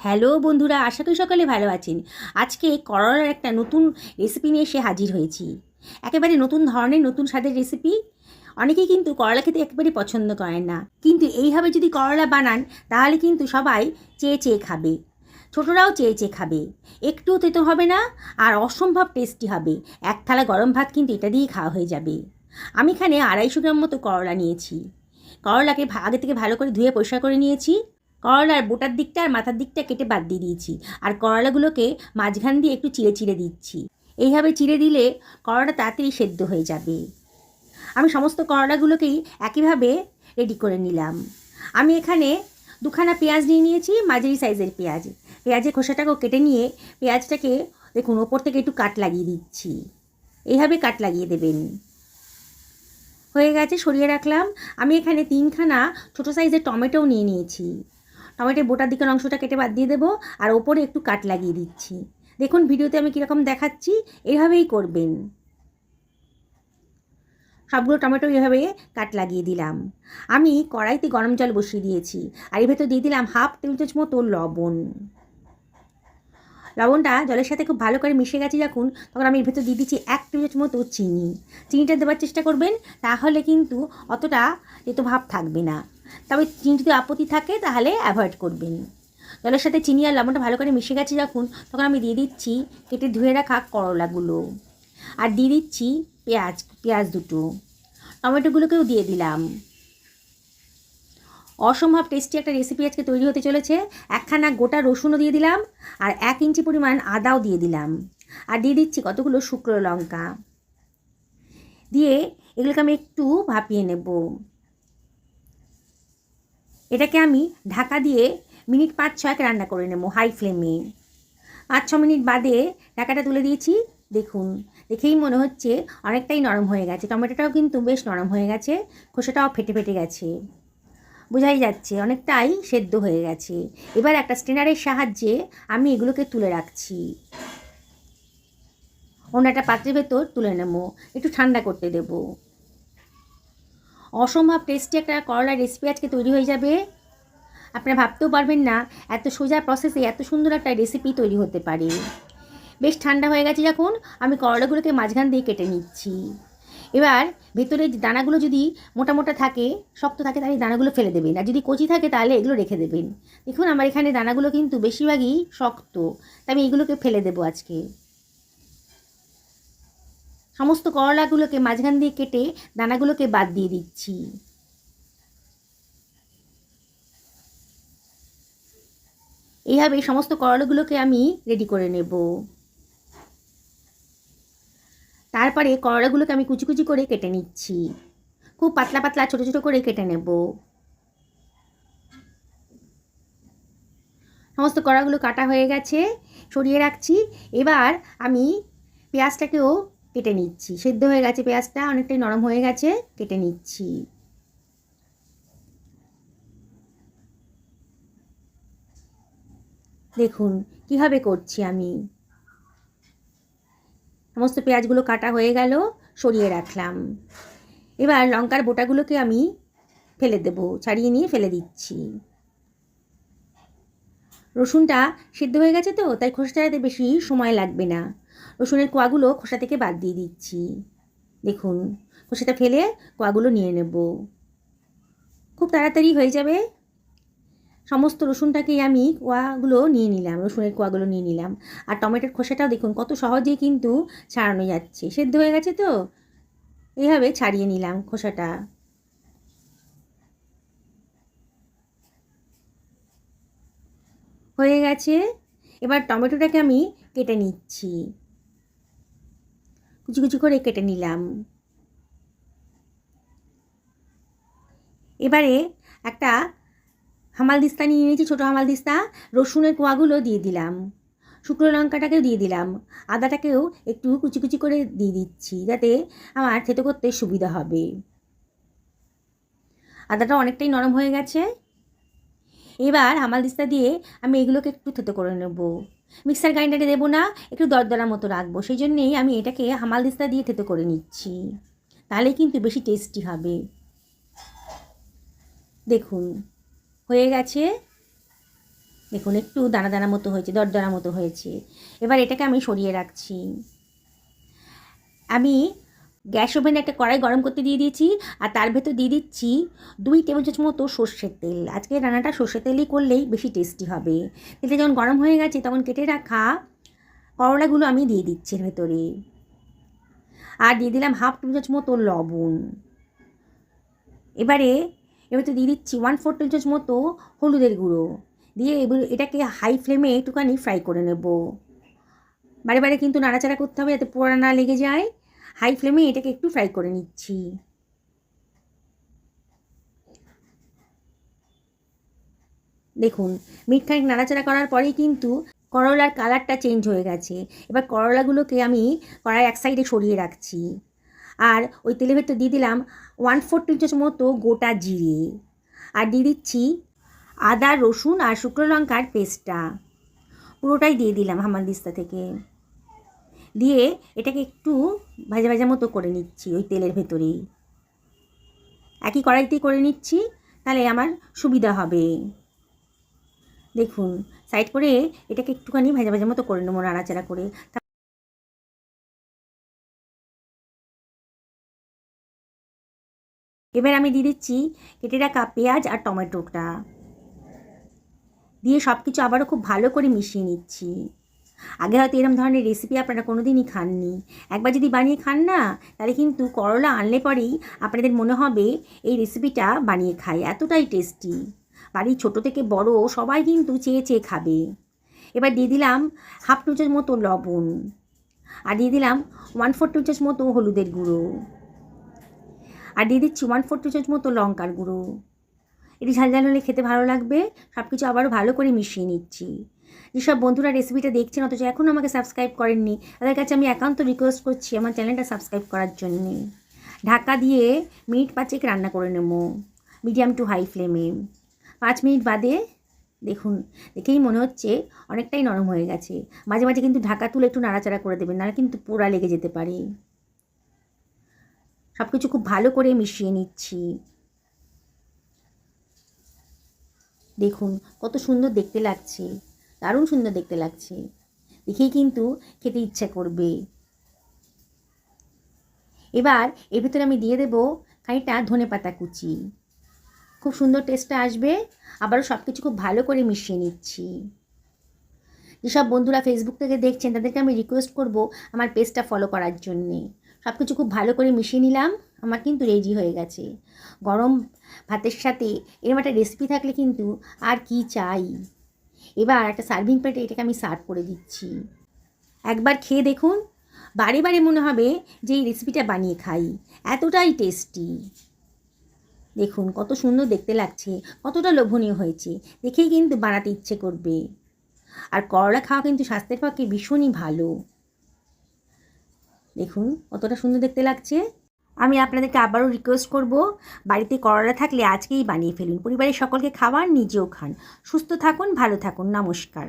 Hello বন্ধুরা, আশা করি সকলে ভালো আছেন। আজকে করলার একটা নতুন রেসিপি নিয়ে এসে হাজির হয়েছি। একেবারে নতুন ধরনের নতুন স্বাদের রেসিপি। অনেকেই কিন্তু করলা খেতে একেবারে পছন্দ করেন না, কিন্তু এইভাবে যদি করলা বানান তাহলে কিন্তু সবাই চেয়ে চেয়ে খাবে। ছোটরাও চেয়ে চেয়ে খাবে, একটুও তেতো হবে না, আর অসম্ভব টেস্টি হবে। এক থালা গরম ভাত কিন্তু এটা দিয়েই খাওয়া হয়ে যাবে। আমি এখানে 250 গ্রাম মতো করলা নিয়েছি। করলাকে আগে থেকে ভালো করে ধুয়ে পরিষ্কার করে নিয়েছি। করলার বোটার দিকটা আর মাথার দিকটা কেটে বাদ দিয়ে দিয়েছি, আর করলাগুলোকে মাঝখান দিয়ে একটু চিড়ে চিড়ে দিচ্ছি। এইভাবে চিড়ে দিলে করলাটা তাড়াতাড়ি সেদ্ধ হয়ে যাবে। আমি সমস্ত করলাগুলোকেই একইভাবে রেডি করে নিলাম। আমি এখানে দুখানা পেঁয়াজ নিয়ে নিয়েছি, মাঝারি সাইজের পেঁয়াজ। পেঁয়াজের খোসাটাকেও কেটে নিয়ে পেঁয়াজটাকে দেখুন ওপর থেকে একটু কাট লাগিয়ে দিচ্ছি। এইভাবে কাট লাগিয়ে দেবেন। হয়ে গেছে, সরিয়ে রাখলাম। আমি এখানে 3খানা ছোটো সাইজের টমেটোও নিয়ে নিয়েছি। টমেটোর বোটার দিকের অংশটা কেটে বাদ দিয়ে দেবো, আর ওপরে একটু কাট লাগিয়ে দিচ্ছি। দেখুন ভিডিওতে আমি কীরকম দেখাচ্ছি, এভাবেই করবেন। সবগুলো টমেটো এভাবে কাট লাগিয়ে দিলাম। আমি কড়াইতে গরম জল বসিয়ে দিয়েছি, আর এর ভেতর দিয়ে দিলাম 1/2 টেবিল চামচ মতো লবণ। লবণটা জলের সাথে খুব ভালো করে মিশে গেছে যখন, তখন আমি এর ভেতর দিয়ে দিচ্ছি 1 টেবিল চামচ মতো চিনি। চিনিটা দেওয়ার চেষ্টা করবেন, তাহলে কিন্তু অতটা তেতো ভাব থাকবে না। তবে চিনি যদি আপত্তি থাকে তাহলে অ্যাভয়েড করবেন। জলের সাথে চিনি আর লবণটা ভালো করে মিশে গেছে যখন, তখন আমি দিয়ে দিচ্ছি কেটে ধুয়ে রাখা করলাগুলো, আর দিয়ে দিচ্ছি পেঁয়াজ দুটো। টমেটোগুলোকেও দিয়ে দিলাম। অসম্ভব টেস্টি একটা রেসিপি আজকে তৈরি হতে চলেছে। একখানা গোটা রসুনও দিয়ে দিলাম, আর 1 ইঞ্চি পরিমাণ আদাও দিয়ে দিলাম, আর দিয়ে দিচ্ছি কতগুলো শুকনো লঙ্কা। দিয়ে এগুলোকে আমি একটু ভাপিয়ে নেব। এটাকে আমি ঢাকা দিয়ে মিনিট 5-6 রান্না করে নেব হাই ফ্লেমে। 5-6 মিনিট বাদে ঢাকাটা তুলে দিয়েছি। দেখুন, দেখেই মনে হচ্ছে অনেকটাই নরম হয়ে গেছে। টমেটোটাও কিন্তু বেশ নরম হয়ে গেছে, খোসাটাও ফেটে ফেটে গেছে, বোঝাই যাচ্ছে অনেকটাই সেদ্ধ হয়ে গেছে। এবার একটা স্ট্রেনারের সাহায্যে আমি এগুলোকে তুলে রাখছি। অন্য একটা পাত্রের ভেতর তুলে নেব, একটু ঠান্ডা করতে দেব। অসম্ভব টেস্টি একটা করলার রেসিপি আজকে তৈরি হয়ে যাবে। আপনারা ভাবতেও পারবেন না এত সোজা প্রসেসে এত সুন্দর একটা রেসিপি তৈরি হতে পারে। বেশ ঠান্ডা হয়ে গেছে যখন, আমি করলাগুলোকে মাঝখান দিয়ে কেটে নিচ্ছি। এবার ভেতরে দানাগুলো যদি মোটা মোটা থাকে, শক্ত থাকে, তাহলে দানাগুলো ফেলে দেবেন, আর যদি কচি থাকে তাহলে এগুলো রেখে দেবেন। দেখুন আমার এখানে দানাগুলো কিন্তু বেশিরভাগই শক্ত, তাই আমি এগুলোকে ফেলে দেবো আজকে। সমস্ত করলাগুলোকে মাঝখান দিয়ে কেটে দানাগুলোকে বাদ দিয়ে দিচ্ছি। এইভাবে সমস্ত করলাগুলোকে আমি রেডি করে নেব। তারপরে করলাগুলোকে আমি কুচি কুচি করে কেটে নিচ্ছি। খুব পাতলা পাতলা ছোটো ছোটো করে কেটে নেব। সমস্ত কড়াগুলো কাটা হয়ে গেছে, সরিয়ে রাখছি। এবার আমি পেঁয়াজটাকেও কেটে নিচ্ছি। সেদ্ধ হয়ে গেছে, পেঁয়াজটা অনেকটাই নরম হয়ে গেছে, কেটে নিচ্ছি। দেখুন কীভাবে করছি আমি। সমস্ত পেঁয়াজগুলো কাটা হয়ে গেল, সরিয়ে রাখলাম। এবার লঙ্কার বোটাগুলোকে আমি ফেলে দেব, ছাড়িয়ে নিয়ে ফেলে দিচ্ছি। রসুনটা সিদ্ধ হয়ে গেছে তো, তাই খোসা ছাড়াতে বেশি সময় লাগবে না। রসুনের কোয়াগুলো খোসা থেকে বাদ দিয়ে দিচ্ছি। দেখুন খোসাটা ফেলে কোয়াগুলো নিয়ে নেব, খুব তাড়াতাড়ি হয়ে যাবে। সমস্ত রসুনটাকেই আমি কোয়াগুলো নিয়ে নিলাম, রসুনের কোয়াগুলো নিয়ে নিলাম। আর টমেটোর খোসাটাও দেখুন কত সহজেই কিন্তু ছাড়ানো যাচ্ছে, সেদ্ধ হয়ে গেছে তো, এইভাবে ছাড়িয়ে নিলাম খোসাটা। হয়ে গেছে। এবার টমেটোটাকে আমি কেটে নিচ্ছি, কুচি কুচি করে কেটে নিলাম। এবারে একটা হামালদিস্তা নিয়ে নিয়েছি, ছোটো হামালদিস্তা। রসুনের কোয়াগুলো দিয়ে দিলাম, শুকনো লঙ্কাটাকেও দিয়ে দিলাম, আদাটাকেও একটু কুচি কুচি করে দিয়ে দিচ্ছি, যাতে আমার খেতে করতে সুবিধা হবে। আদাটা অনেকটাই নরম হয়ে গেছে। এবার হামালদিস্তা দিয়ে আমি এগুলোকে একটু থেতো করে নেব। মিক্সার গ্রাইন্ডারে দেবো না, একটু দরদরা মতো রাখবো, সেই জন্যেই আমি এটাকে হামালদিস্তা দিয়ে থেতো করে নিচ্ছি, তাহলে কিন্তু বেশি টেস্টি হবে। দেখুন হয়ে গেছে। দেখুন একটু দানা দানা মতো হয়েছে, দরদরা মতো হয়েছে। এবার এটাকে আমি সরিয়ে রাখছি। আমি গ্যাস ওভেনে একটা কড়াই গরম করতে দিয়ে দিয়েছি, আর তার ভেতর দিয়ে দিচ্ছি 2 টেবিল চামচ মতো সর্ষের তেল। আজকে রান্নাটা সর্ষের তেলই করলেই বেশি টেস্টি হবে। তেলটা যখন গরম হয়ে গেছে তখন কেটে রাখা করলাগুলো আমি দিয়ে দিচ্ছি এর ভেতরে, আর দিয়ে দিলাম 1/2 টেবিল চামচ মতো লবণ। এবারে এর ভেতরে দিয়ে দিচ্ছি 1/4 টেবিল চামচ মতো হলুদের গুঁড়ো দিয়ে এটাকে হাই ফ্লেমে একটুখানি ফ্রাই করে নেব। বারে বারে কিন্তু নাড়াচাড়া করতে হবে যাতে পোড়া না লেগে যায়। হাই ফ্লেমে এটাকে একটু ফ্রাই করে নিচ্ছি। দেখুন মিনিট খানিক নাড়াচাড়া করার পরেই কিন্তু করলার কালারটা চেঞ্জ হয়ে গেছে। এবার করলাগুলোকে আমি কড়াই এক সাইডে সরিয়ে রাখছি, আর ওই তেলের ভেতর দিয়ে দিলাম 1/4 টেবিল চামচ মতো গোটা জিরে, আর দিয়ে দিচ্ছি আদা রসুন আর শুকনো লঙ্কার পেস্টটা, পুরোটাই দিয়ে দিলাম হামানদিস্তা থেকে। দিয়ে এটাকে একটু ভাজা ভাজা মতো করে নিচ্ছি ওই তেলের ভেতরেই, একই কড়াইতেই করে নিচ্ছি, তাহলে আমার সুবিধা হবে। দেখুন সাইড করে এটাকে একটুখানি ভাজা ভাজা মতো করে নেবো নাড়াচাড়া করে। এবার আমি দিয়ে দিচ্ছি কেটে রাখা পেঁয়াজ আর টমেটোটা, দিয়ে সব কিছু আবারও খুব ভালো করে মিশিয়ে নিচ্ছি। আগে হয়তো এরকম ধরনের রেসিপি আপনারা কোনো দিনই খাননি। একবার যদি বানিয়ে খান না, তাহলে কিন্তু করলা আনলে পরেই আপনাদের মনে হবে এই রেসিপিটা বানিয়ে খাই, এতটাই টেস্টি। বাড়ির ছোটো থেকে বড় সবাই কিন্তু চেয়ে চেয়ে খাবে। এবার দিয়ে দিলাম 1/2 টেবিল চামচ মতো লবণ, আর দিয়ে দিলাম 1/4 টেবিল চামচ মতো হলুদের গুঁড়ো, আর দিয়ে দিচ্ছি 1/4 টেবিল চামচ মতো লঙ্কার গুঁড়ো। এটি ঝাল ঝাল হলে খেতে ভালো লাগবে। সব কিছু আবারও ভালো করে মিশিয়ে নিচ্ছি। যেসব বন্ধুরা রেসিপিটা দেখছেন অথচ এখনও আমাকে সাবস্ক্রাইব করেননি, তাদের কাছে আমি একান্ত রিকোয়েস্ট করছি আমার চ্যানেলটা সাবস্ক্রাইব করার জন্যে। ঢাকা দিয়ে মিনিট 5 রান্না করে নেব মিডিয়াম টু হাই ফ্লেমে। 5 মিনিট বাদে দেখুন, দেখেই মনে হচ্ছে অনেকটাই নরম হয়ে গেছে। মাঝে মাঝে কিন্তু ঢাকা তুলে একটু নাড়াচাড়া করে দেবেন, নাহলে কিন্তু পোড়া লেগে যেতে পারে। সব কিছু খুব ভালো করে মিশিয়ে নিচ্ছি। দেখুন কত সুন্দর দেখতে লাগছে, দারুণ সুন্দর দেখতে লাগছে, দেখেই কিন্তু খেতে ইচ্ছা করবে। এবার এর ভিতরে আমি দিয়ে দেবো খানিকটা ধনেপাতা কুচি, খুব সুন্দর টেস্টটা আসবে। আবারও সব কিছু খুব ভালো করে মিশিয়ে নিচ্ছি। যেসব বন্ধুরা ফেসবুক থেকে দেখছেন তাদেরকে আমি রিকোয়েস্ট করব আমার পেজটা ফলো করার জন্যে। সব কিছু খুব ভালো করে মিশিয়ে নিলাম, আমার কিন্তু রেডি হয়ে গেছে। গরম ভাতের সাথে এরকম একটা রেসিপি থাকলে কিন্তু আর কি চাই। এবার একটা সার্ভিং প্লেটে এটাকে আমি সার্ভ করে দিচ্ছি। একবার খেয়ে দেখুন, বারে বারে মনে হবে যে এই রেসিপিটা বানিয়ে খাই, এতটাই টেস্টি। দেখুন কত সুন্দর দেখতে লাগছে, কতটা লোভনীয় হয়েছে, দেখেই কিন্তু বানাতে ইচ্ছে করবে। আর করলা খাওয়া কিন্তু স্বাস্থ্যের পক্ষে ভীষণই ভালো। দেখুন কতটা সুন্দর দেখতে লাগছে। আমি আপনাদেরকে আবারও রিকোয়েস্ট করব, বাড়িতে করলা থাকলে আজকেই বানিয়ে ফেলুন, পরিবারের সকলকে খাওয়ান, নিজেও খান। সুস্থ থাকুন, ভালো থাকুন, নমস্কার।